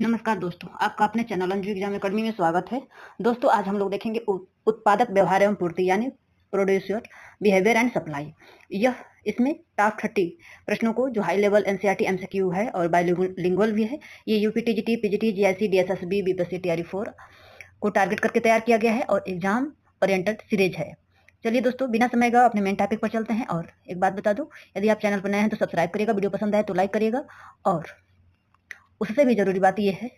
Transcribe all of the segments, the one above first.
नमस्कार दोस्तों, आपका अपने चैनल अंजू एग्जाम अकेडमी में स्वागत है। दोस्तों, आज हम लोग देखेंगे उत्पादक व्यवहार एवं पूर्ति यानी प्रोड्यूसर बिहेवियर एंड सप्लाई। यह इसमें टॉप 30 प्रश्नों को जो हाई लेवल एनसीईआरटी एमसीक्यू है और बाइलिंगुअल भी है, ये UPTGT, PGT, GIC, DSSB, BPSC, TRE 4 को टारगेट करके तैयार किया गया है और एग्जाम ओरिएंटेड सीरीज है। चलिए दोस्तों, बिना समय का अपने मेन टॉपिक पर चलते हैं। और एक बात बता दूं, यदि आप चैनल पर नए हैं तो सब्सक्राइब करिएगा, वीडियो पसंद आए तो लाइक करिएगा, और उससे भी जरूरी बात यह है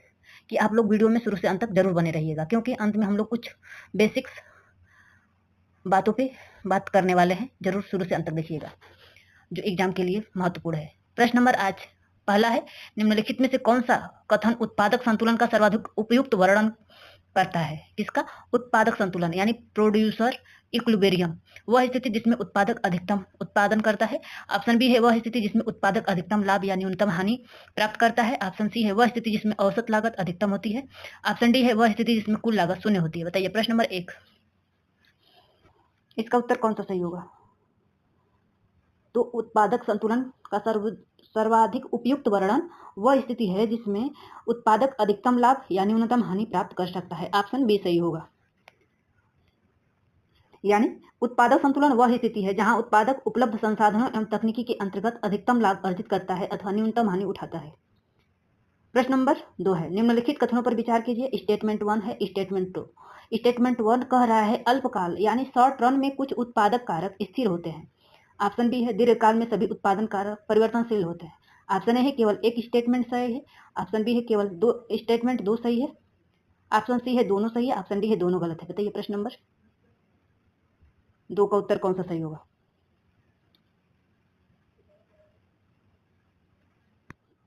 कि आप लोग वीडियो में शुरू से अंत तक जरूर बने रहिएगा, क्योंकि अंत में हम लोग कुछ बेसिक्स बातों पे बात करने वाले हैं। जरूर शुरू से अंत तक देखिएगा, जो एग्जाम के लिए महत्वपूर्ण है। प्रश्न नंबर आज पहला है, निम्नलिखित में से कौन सा कथन उत्पादक संतुलन का सर्वाधिक उपयुक्त वर्णन करता है? किसका? उत्पादक संतुलन यानी प्रोड्यूसर इक्विलिब्रियम, वह स्थिति जिसमें उत्पादक अधिकतम उत्पादन करता है। ऑप्शन बी है वह स्थिति जिसमें उत्पादक अधिकतम लाभ या न्यूनतम हानि प्राप्त करता है। ऑप्शन सी है वह स्थिति जिसमें औसत लागत अधिकतम होती है। ऑप्शन डी है वह स्थिति जिसमें कुल लागत शून्य होती है। बताइए प्रश्न नंबर 1, इसका उत्तर कौन सा सही होगा? तो उत्पादक संतुलन का सर्वाधिक उपयुक्त वर्णन वह स्थिति है जिसमें उत्पादक अधिकतम लाभ या न्यूनतम हानि प्राप्त कर सकता है। ऑप्शन बी सही होगा। यानी उत्पादक संतुलन वह स्थिति है जहां उत्पादक उपलब्ध संसाधनों एवं तकनीकी के अंतर्गत अधिकतम लाभ अर्जित करता है अथवा न्यूनतम हानि उठाता है। प्रश्न नंबर 2 है, निम्नलिखित कथनों पर विचार कीजिए। स्टेटमेंट 1 है, स्टेटमेंट 2। स्टेटमेंट 1 कह रहा है अल्पकाल यानी शॉर्ट रन में कुछ उत्पादक कारक स्थिर होते हैं। ऑप्शन बी है दीर्घकाल में सभी उत्पादन कारक परिवर्तनशील होते हैं। ऑप्शन ए है केवल एक स्टेटमेंट सही है। ऑप्शन बी है केवल दो स्टेटमेंट दो सही है। ऑप्शन सी है दोनों सही है। ऑप्शन डी है दोनों गलत है। बताइए प्रश्न नंबर 2 का उत्तर कौन सा सही होगा?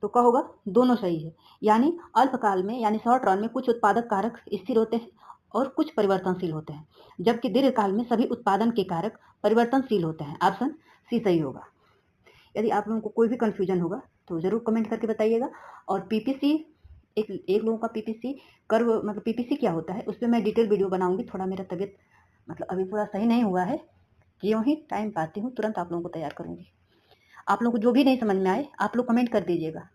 तो क्या होगा? दोनों सही है। यानी अल्पकाल में यानी शॉर्ट रन में कुछ उत्पादक कारक स्थिर होते हैं और कुछ परिवर्तनशील होते हैं, जबकि दीर्घकाल में सभी उत्पादन के कारक परिवर्तनशील होते हैं। ऑप्शन सी सही होगा। यदि आप लोगों को कोई भी कंफ्यूजन होगा तो जरूर कमेंट करके बताइएगा। और पीपीसी एक लोगों का पीपीसी कर्व मतलब पीपीसी क्या होता है, उस पर मैं डिटेल वीडियो बनाऊंगी। थोड़ा मेरा तबीयत मतलब अभी पूरा सही नहीं हुआ है, यूँ ही टाइम पाती हूँ तुरंत आप लोगों को तैयार करूँगी। आप लोग को जो भी नहीं समझ में आए आप लोग कमेंट कर दीजिएगा।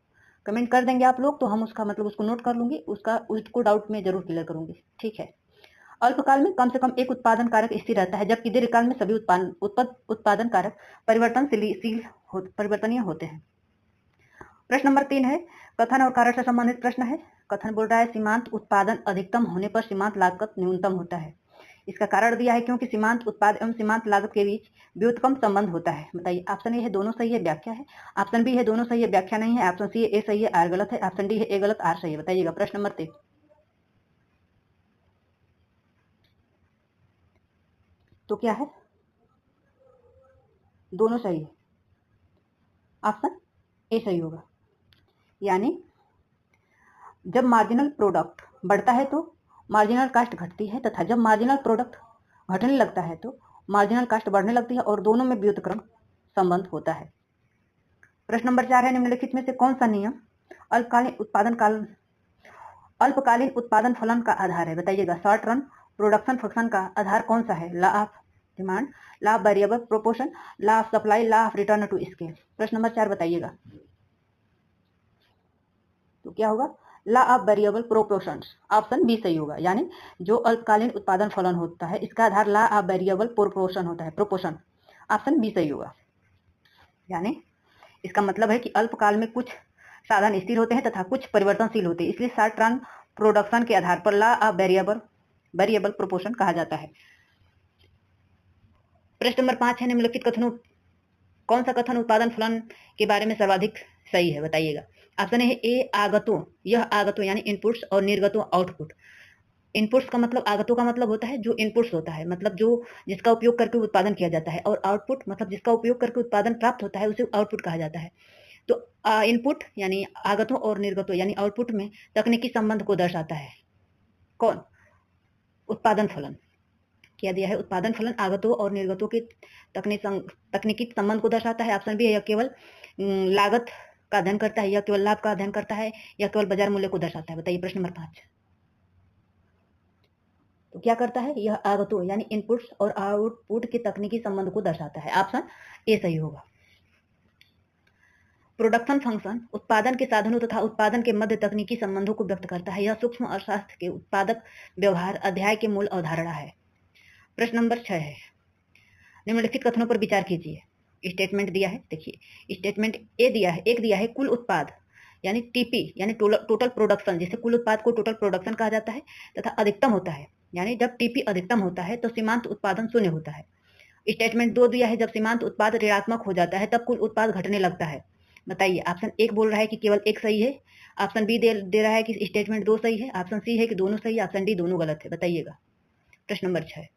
कमेंट कर देंगे आप लोग तो हम उसका मतलब उसको नोट कर लूँगी, उसको डाउट में जरूर क्लियर करूँगी। ठीक है। अल्पकाल में कम से कम एक उत्पादन कारक स्थिर रहता है, जबकि दीर्घकाल में सभी उत्पादन कारक परिवर्तनीय होते हैं। प्रश्न नंबर 3 है, कथन और कारण से संबंधित प्रश्न है। कथन बोल रहा है सीमांत उत्पादन अधिकतम होने पर सीमांत लागत न्यूनतम होता है। इसका कारण दिया है क्योंकि सीमांत उत्पाद एवं सीमांत लागत के बीच व्युत्क्रम संबंध होता है। बताइए ऑप्शन ए है दोनों सही है, व्याख्या है। ऑप्शन बी है दोनों सही है, व्याख्या नहीं है। ऑप्शन सी है ए सही है, आर गलत है। ऑप्शन डी है ए गलत, आर सही है। बताइएगा प्रश्न नंबर 3। तो क्या है? दोनों सही है। ऑप्शन ए सही होगा। यानी जब मार्जिनल प्रोडक्ट बढ़ता है तो मार्जिनल कास्ट घटती है, तथा जब मार्जिनल प्रोडक्ट घटने लगता है तो मार्जिनल कास्ट बढ़ने लगती है, और दोनों में व्युत्क्रम संबंध होता है। प्रश्न नंबर 4 है, निम्नलिखित में से कौन सा नियम अल्पकालीन उत्पादन फलन का आधार है? बताइएगा। शॉर्ट रन प्रोडक्शन फंक्शन का आधार कौन सा है? Law of demand, law of variable proportion, law of supply, law of return to scale. प्रश्न नंबर 4 बताइएगा। तो क्या होगा? Law of variable proportions. Option B सही होगा। यानी जो अल्पकालीन उत्पादन फलन होता है इसका आधार लॉ ऑफ वेरिएबल प्रोपोर्शन होता है, प्रोपोर्शन। ऑप्शन बी सही होगा। यानी इसका मतलब है कि अल्पकाल में कुछ साधन स्थिर होते हैं तथा कुछ परिवर्तनशील होते हैं, इसलिए शॉर्ट रन प्रोडक्शन के आधार पर लॉ ऑफ वेरिएबल प्रोपोर्शन कहा जाता है। प्रश्न नंबर 5 है, निम्नलिखित कथनों कौन सा कथन उत्पादन फलन के बारे में सर्वाधिक सही है? बताइएगा। ऑप्शन है ए आगतों, यह आगतों यानी इनपुट्स, और निर्गतों आउटपुट। इनपुट्स का मतलब, आगतों का मतलब होता है जो इनपुट्स होता है, मतलब जो जिसका उपयोग करके उत्पादन किया जाता है, और आउटपुट मतलब जिसका उपयोग करके उत्पादन प्राप्त होता है उसे आउटपुट कहा जाता है। तो इनपुट यानी आगतों और निर्गतों यानी आउटपुट में तकनीकी संबंध को दर्शाता है। कौन? उत्पादन फलन। क्या दिया है? उत्पादन फलन आगतों और निर्गतों के तकनीकी संबंध को दर्शाता है। ऑप्शन बी है यह केवल लागत का अध्ययन करता है, या केवल लाभ का अध्ययन करता है, या केवल बाजार मूल्य को दर्शाता है। बताइए प्रश्न नंबर 5। तो क्या करता है? यह आगतों यानी इनपुट्स और आउटपुट के तकनीकी संबंध को दर्शाता है। ऑप्शन ए सही होगा। प्रोडक्शन फंक्शन उत्पादन के साधनों तथा उत्पादन के मध्य तकनीकी संबंधों को व्यक्त करता है। यह सूक्ष्म अर्थशास्त्र के उत्पादक व्यवहार अध्याय के मूल अवधारणा है। प्रश्न नंबर 6 है, निम्नलिखित कथनों पर विचार कीजिए। स्टेटमेंट दिया है, देखिए स्टेटमेंट ए दिया है, एक दिया है कुल उत्पाद यानी टीपी यानी टोटल प्रोडक्शन, जिसे कुल उत्पाद को टोटल प्रोडक्शन कहा जाता है, तथा अधिकतम होता है यानी जब टीपी अधिकतम होता है तो सीमांत उत्पादन शून्य होता है। स्टेटमेंट 2 दिया है, जब सीमांत उत्पाद ऋणात्मक हो जाता है तब कुल उत्पाद घटने लगता है। बताइए, ऑप्शन 1 बोल रहा है कि केवल एक सही है, ऑप्शन बी दे रहा है कि स्टेटमेंट 2 सही है, ऑप्शन सी है कि दोनों सही है, ऑप्शन डी दोनों गलत है। बताइएगा। प्रश्न नंबर 6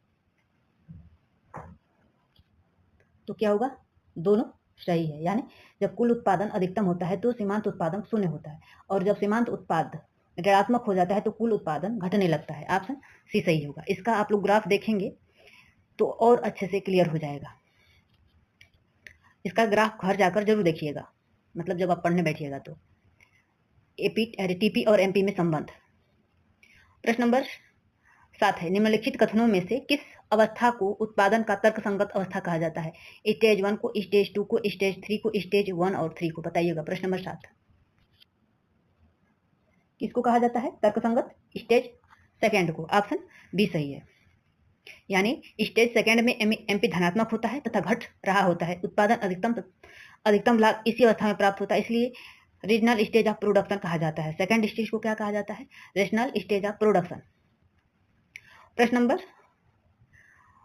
तो क्या होगा? दोनों सही है, यानी जब कुल उत्पादन अधिकतम होता है तो सीमांत उत्पादन शून्य होता है, और जब सीमांत उत्पाद ऋणात्मक हो जाता है तो कुल उत्पादन घटने लगता है। ऑप्शन सी सही होगा। इसका आप लोग ग्राफ देखेंगे तो और अच्छे से क्लियर हो जाएगा। इसका ग्राफ घर जाकर जरूर देखिएगा, मतलब जब आप पढ़ने बैठिएगा तो। टीपी और एमपी में संबंध। प्रश्न नंबर 7 है, निम्नलिखित कथनों में से किस अवस्था को उत्पादन का तर्कसंगत अवस्था कहा जाता है? स्टेज 1 को, स्टेज 2 को, स्टेज 3 को, स्टेज 1 और 3 को। बताइएगा। प्रश्न नंबर 7 किसको कहा जाता है तर्कसंगत? स्टेज सेकेंड को। ऑप्शन बी सही है, यानी स्टेज सेकेंड में एमपी धनात्मक होता है तथा घट रहा होता है। उत्पादन अधिकतम लाभ इसी अवस्था में प्राप्त होता है, इसलिए रीजनल स्टेज ऑफ प्रोडक्शन कहा जाता है। सेकेंड स्टेज को क्या कहा जाता है? Rational stage of production. प्रश्न नंबर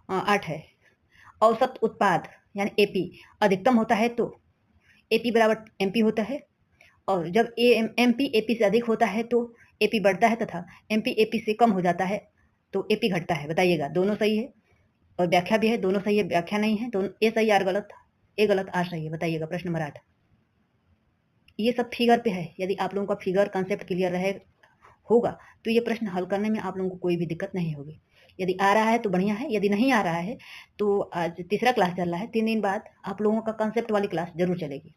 8 है, औसत उत्पाद यानी एपी अधिकतम होता है तो एपी बराबर एमपी होता है, और जब एमपी एपी से अधिक होता है तो एपी बढ़ता है, तथा एमपी एपी से कम हो जाता है तो एपी घटता है। बताइएगा। दोनों सही है, और व्याख्या भी है, दोनों सही है, व्याख्या नहीं है। दोनों ए सही आर गलत, ए गलत आर सही है। बताइएगा। प्रश्न नंबर 8 ये सब फिगर पे है। यदि आप लोगों का फिगर कंसेप्ट क्लियर रहे होगा तो ये प्रश्न हल करने में आप लोगों को कोई भी दिक्कत नहीं होगी। यदि आ रहा है तो बढ़िया है, यदि नहीं आ रहा है तो आज तीसरा क्लास चल रहा है, 3 दिन बाद आप लोगों का कंसेप्ट वाली क्लास जरूर चलेगी।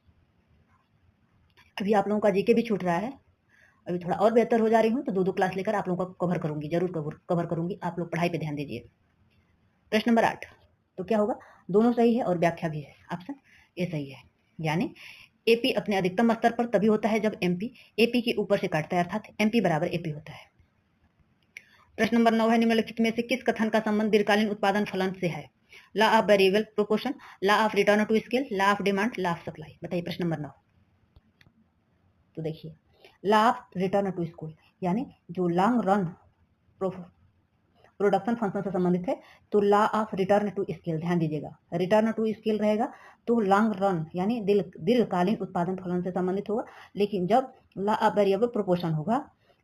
अभी आप लोगों का जीके भी छूट रहा है, अभी थोड़ा और बेहतर हो जा रही हूँ तो 2 क्लास लेकर आप लोगों को कवर करूंगी, जरूर कवर करूंगी। आप लोग पढ़ाई पे ध्यान दीजिए। प्रश्न नंबर 8 तो क्या होगा? दोनों सही है और व्याख्या भी है। ऑप्शन ए सही है, यानी एपी अपने अधिकतम स्तर पर तभी होता है जब एमपी एपी के ऊपर से काटता है, अर्थात एमपी बराबर एपी होता है। प्रश्न नंबर 9 है, निम्नलिखित में से किस कथन का संबंध दीर्घकालीन उत्पादन फलन से है? Law of variable proportion, law of return to scale, law of demand, law of supply. बताइए। प्रश्न नंबर 9 तो देखिए, law of return to school यानी जो लॉन्ग रन प्रोडक्शन फंक्शन से संबंधित है, तो law of return to scale, ध्यान दीजिएगा, रिटर्न टू स्केल रहेगा तो लॉन्ग रन यानी दीर्घकालीन उत्पादन फलन से संबंधित होगा, लेकिन जब लॉ ऑफ वेरिएबल प्रोपोर्शन होगा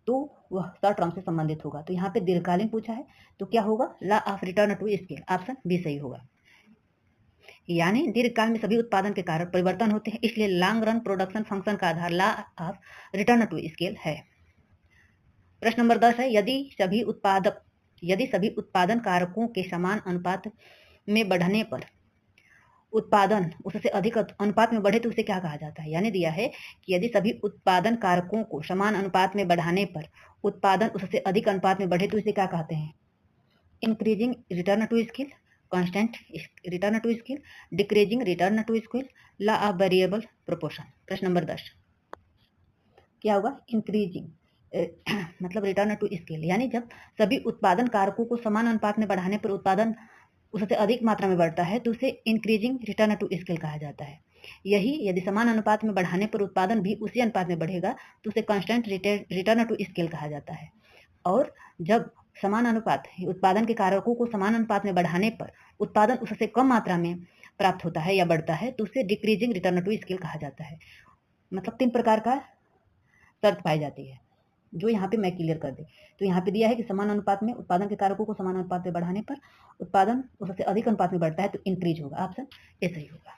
तो वह शॉर्ट टर्म से संबंधित होगा। तो यहाँ पे दीर्घकालीन पूछा है तो क्या होगा? Law of return to scale. Option B सही होगा, यानी दीर्घकाल में सभी उत्पादन के कारण परिवर्तन होते हैं, इसलिए लॉन्ग रन प्रोडक्शन फंक्शन का आधार law of return to scale है। प्रश्न नंबर 10 है, यदि सभी उत्पादन कारकों के समान अनुपात में बढ़ने पर उत्पादन उससे अधिक अनुपात में बढ़े तो उसे क्या कहा जाता है? यानी दिया है कि यदि सभी उत्पादन कारकों को समान अनुपात में बढ़ाने पर उत्पादन उससे अधिक अनुपात में बढ़े तो इसे क्या कहते हैं? Increasing return to scale, constant return to scale, decreasing return to scale, law of variable proportion. प्रश्न नंबर 10 क्या होगा? इंक्रीजिंग मतलब रिटर्न टू स्केल, यानी जब सभी उत्पादन कारकों को समान अनुपात में बढ़ाने पर उत्पादन उससे अधिक मात्रा में बढ़ता है तो उसे इंक्रीजिंग रिटर्न टू स्केल कहा जाता है। यही यदि समान अनुपात में बढ़ाने पर उत्पादन भी उसी अनुपात में बढ़ेगा तो उसे कांस्टेंट रिटर्न टू स्केल कहा जाता है। और जब समान अनुपात उत्पादन के कारकों को समान अनुपात में बढ़ाने पर उत्पादन उससे कम मात्रा में प्राप्त होता है या बढ़ता है तो उसे डिक्रीजिंग रिटर्न टू स्केल कहा जाता है। मतलब 3 प्रकार का शर्त पाई जाती है, जो यहाँ पे मैं क्लियर कर दे। तो यहाँ पे दिया है कि समान अनुपात में उत्पादन के कारकों को समान अनुपात में बढ़ाने पर उत्पादन उससे अधिक अनुपात में बढ़ता है तो इंक्रीज होगा। ऑप्शन ए सही होगा,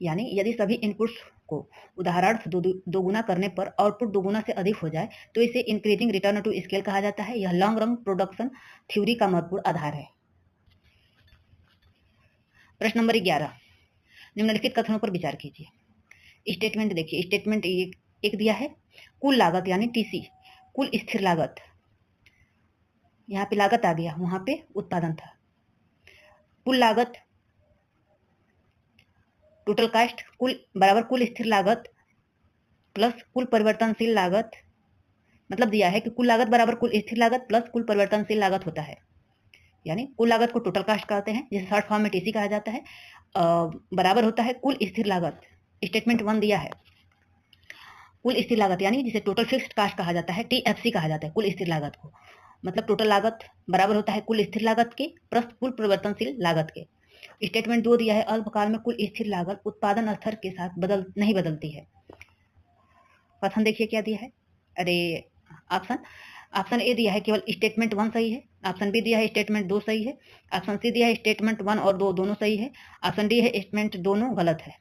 यानी यदि सभी इनपुट्स को उदाहरण दोगुना करने पर आउटपुट दोगुना से अधिक हो जाए तो इसे इंक्रीजिंग रिटर्न टू स्केल कहा जाता है। यह लॉन्ग रन प्रोडक्शन थ्योरी का महत्वपूर्ण आधार है। प्रश्न नंबर 11, निम्नलिखित कथनों पर विचार कीजिए। स्टेटमेंट देखिए, स्टेटमेंट एक दिया है कुल लागत यानी टीसी, कुल स्थिर लागत, यहाँ पे लागत आ गया, वहां पे उत्पादन था। कुल लागत टोटल कास्ट कुल बराबर कुल स्थिर लागत प्लस कुल परिवर्तनशील लागत, मतलब दिया है कि कुल लागत बराबर कुल स्थिर लागत प्लस कुल परिवर्तनशील लागत होता है, यानी कुल लागत को टोटल कास्ट कहते हैं जिसे शॉर्ट फॉर्म में टीसी कहा जाता है, बराबर होता है कुल स्थिर लागत। स्टेटमेंट 1 दिया है कुल स्थिर लागत यानी जिसे टोटल फिक्स्ड कास्ट कहा जाता है, टीएफसी कहा जाता है कुल स्थिर लागत को, मतलब टोटल लागत बराबर होता है कुल स्थिर लागत के प्लस कुल परिवर्तनशील लागत के। स्टेटमेंट 2 दिया है अल्पकाल में कुल स्थिर लागत उत्पादन स्तर के साथ नहीं बदलती है। कथन देखिए क्या दिया है, अरे ऑप्शन ए दिया है केवल स्टेटमेंट 1 सही है, ऑप्शन बी दिया है स्टेटमेंट 2 सही है, ऑप्शन सी दिया है स्टेटमेंट 1 और 2 दोनों सही है, ऑप्शन डी है स्टेटमेंट दोनों गलत है।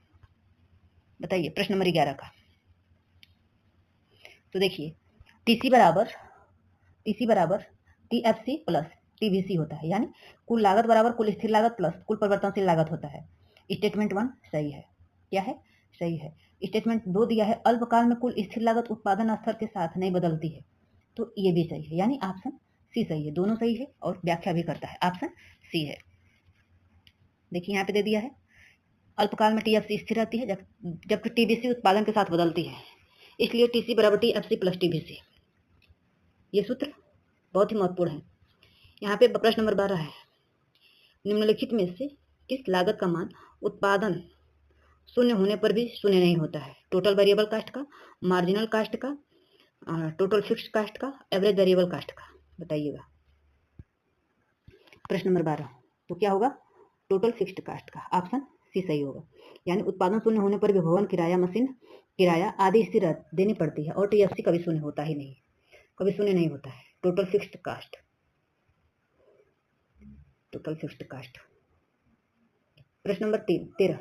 बताइए प्रश्न नंबर 11 का। तो देखिए टीसी बराबर टीएफसी प्लस टीवीसी होता है, यानी कुल लागत बराबर कुल स्थिर लागत प्लस कुल परिवर्तनशील लागत होता है। स्टेटमेंट 1 सही है, क्या है सही है। स्टेटमेंट 2 दिया है अल्पकाल में कुल स्थिर लागत उत्पादन स्तर के साथ नहीं बदलती है, तो ये भी सही है, यानी ऑप्शन सी सही है, दोनों सही है और व्याख्या भी करता है, ऑप्शन सी है। देखिए यहाँ पे दे दिया है अल्पकाल में टीएफसी स्थिर रहती है जबकि टीबीसी उत्पादन के साथ बदलती है, इसलिए टीसी बराबर टीएफसी प्लस टीबीसी। ये सूत्र बहुत ही महत्वपूर्ण है। यहाँ पे प्रश्न नंबर 12 है, निम्नलिखित में से किस लागत का मान उत्पादन शून्य होने पर भी शून्य नहीं होता है? टोटल वेरिएबल कास्ट का, मार्जिनल कास्ट का, टोटल फिक्स्ड कास्ट का, एवरेज वेरिएबल कास्ट का। बताइएगा प्रश्न नंबर 12। तो क्या होगा टोटल फिक्स्ड कास्ट का, ऑप्शन सी सही होगा, यानी उत्पादन शून्य होने पर भी भवन किराया, मशीन किराया आदि स्थिर देनी पड़ती है और टीएफसी कभी शून्य होता ही नहीं, कभी शून्य नहीं होता है। Total fixed cost, total fixed cost. प्रश्न नंबर 13